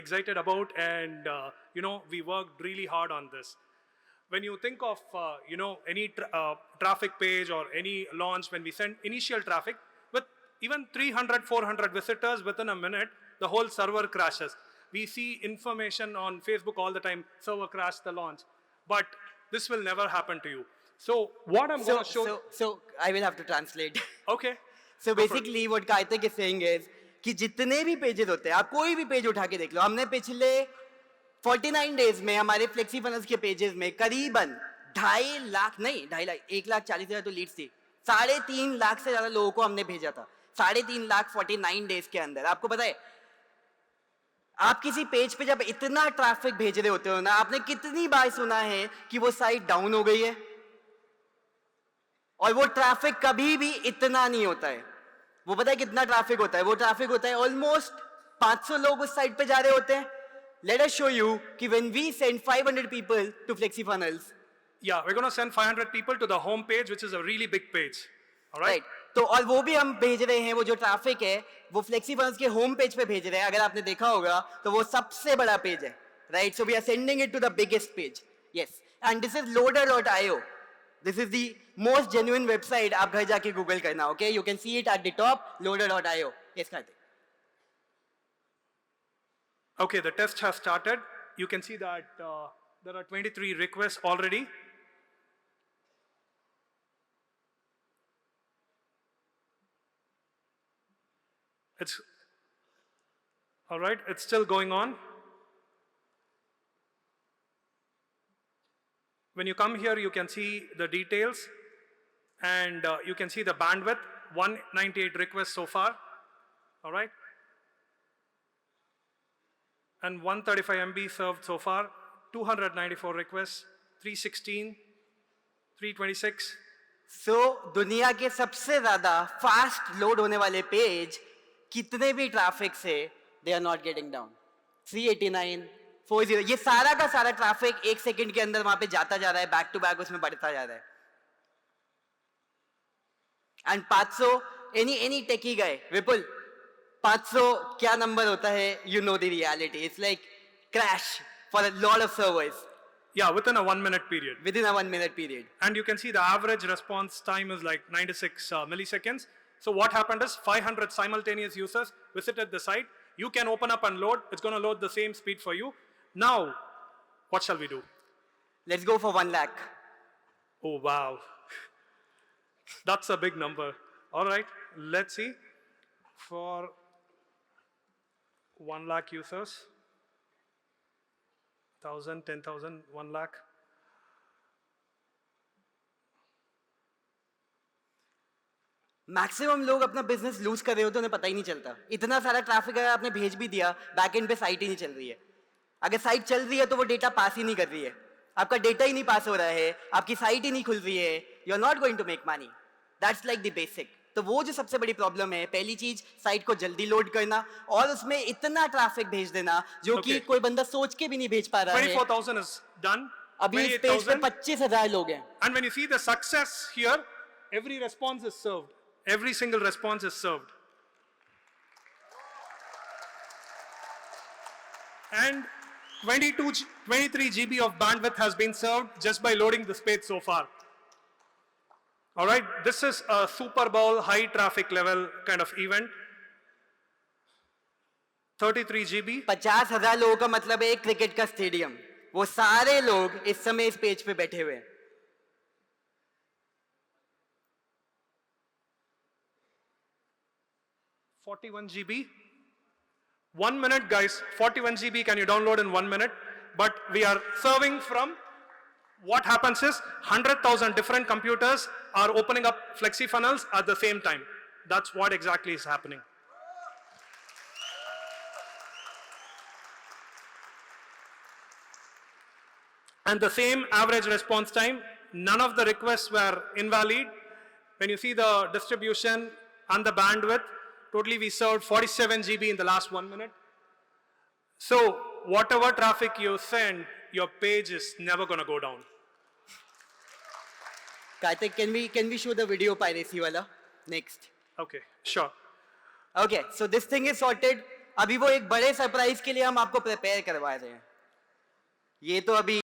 excited about, and we worked really hard on this. When you think of any traffic page or any launch, when we send initial traffic with even 300 400 visitors within a minute, the whole server crashes. We see information on Facebook all the time, server crashed, the launch. But this will never happen to you. So what I'm going to show. So I will have to translate. Okay. So basically what Karthik is saying is कि जितने भी pages होते हैं, आप कोई भी page उठा के देख लो, हमने पिछले 49 डेज में हमारे फ्लेक्सी फनल्स के पेजेस में करीबन 2.5 लाख नहीं 2.5 लाख 1,40,000 तो लीड्स थी, 3.5 लाख से ज्यादा लोगों को हमने भेजा था 3.5 लाख 49 डेज के अंदर. आपको पता है आप किसी पेज पे जब इतना ट्रैफिक भेज रहे होते हो ना, आपने कितनी बार सुना है कि वो साइट डाउन हो गई है, और वो ट्रैफिक कभी भी इतना नहीं होता है. वो पता है कितना ट्रैफिक होता है? वो ट्रैफिक होता है ऑलमोस्ट 500 लोग उस साइट पे जा रहे होते हैं. Let us show you कि when we send 500 people to FlexiFunnels. Yeah, we're going to send 500 people to the home page, which is a really big page. All right? तो और वो भी हम भेज रहे हैं, वो जो ट्रैफिक है वो FlexiFunnels के होम पेज पे भेज रहे हैं. अगर आपने देखा होगा तो वो सबसे बड़ा पेज है, right? So we are sending it to the biggest page. Yes. And this is loader.io. This is the most genuine website. आप घर जाके गूगल करना, okay? You can see it at the top, loader.io. Yes, Karthik. Okay, the test has started. You can see that there are 23 requests already. It's all right. It's still going on. When you come here, you can see the details, and you can see the bandwidth. 198 requests so far. All right. And 135 MB served so far, 294 requests, 316, 326. So, दुनिया के सबसे ज्यादा fast load होने वाले page कितने भी traffic से they are not getting down. 389, 40, ये सारा का सारा ट्रैफिक एक सेकंड के अंदर वहां पे जाता जा रहा है, बैक टू बैक उसमें बढ़ता जा रहा है. एंड 500, एनी टेकी गए विपुल, 500 क्या नंबर होता है? You know the reality. It's like crash for a lot of servers. Yeah, within a 1 minute period. Within a 1 minute period. And you can see the average response time is like 96 milliseconds. So what happened is 500 simultaneous users visited the site. You can open up and load. It's going to load the same speed for you. Now, what shall we do? Let's go for 1 lakh. Oh, wow. That's a big number. All right, let's see. For 1 lakh users, 1,000, 10,000, 1 lakh. Maximum लोग अपना business loose कर रहे होते हैं, उन्हें पता ही नहीं चलता. इतना सारा ट्रैफिक अगर आपने भेज भी दिया, बैकएंड पे साइट ही नहीं चल रही है. अगर साइट चल रही है तो वो डेटा पास ही नहीं कर रही है, आपका डेटा ही नहीं पास हो रहा है, आपकी साइट ही नहीं खुल रही है. You are not going to make money. That's like the basic. तो वो जो सबसे बड़ी प्रॉब्लम है, पहली चीज साइट को जल्दी लोड करना, और उसमें इतना ट्रैफिक भेज देना जो कि कोई बंदा सोच के भी नहीं भेज पा रहा है. 24,000 is done. अभी इस पेज पे 25,000 लोग हैं. And when you see the success here, every response is served. Every single response is served. And 23 GB of bandwidth has been served just by loading this page so far. All right, this is a Super Bowl high traffic level kind of event. 33 GB. 50,000 लोगों का मतलब है एक cricket का stadium. वो सारे लोग इस समय इस पेज पे बैठे हुए हैं. 41 GB. 1 minute, guys. 41 GB can you download in 1 minute? But we are serving from, what happens is 100,000 different computers are opening up FlexiFunnels at the same time. That's what exactly is happening. And the same average response time, none of the requests were invalid. When you see the distribution and the bandwidth, totally we served 47 GB in the last 1 minute. So whatever traffic you send, your page is never going to go down. Karthik, can we show the video piracy wala? Next. Okay, sure. Okay, so this thing is sorted. अभी वो एक बड़े surprise के लिए हम आपको prepare करवा रहे हैं। ये तो अभी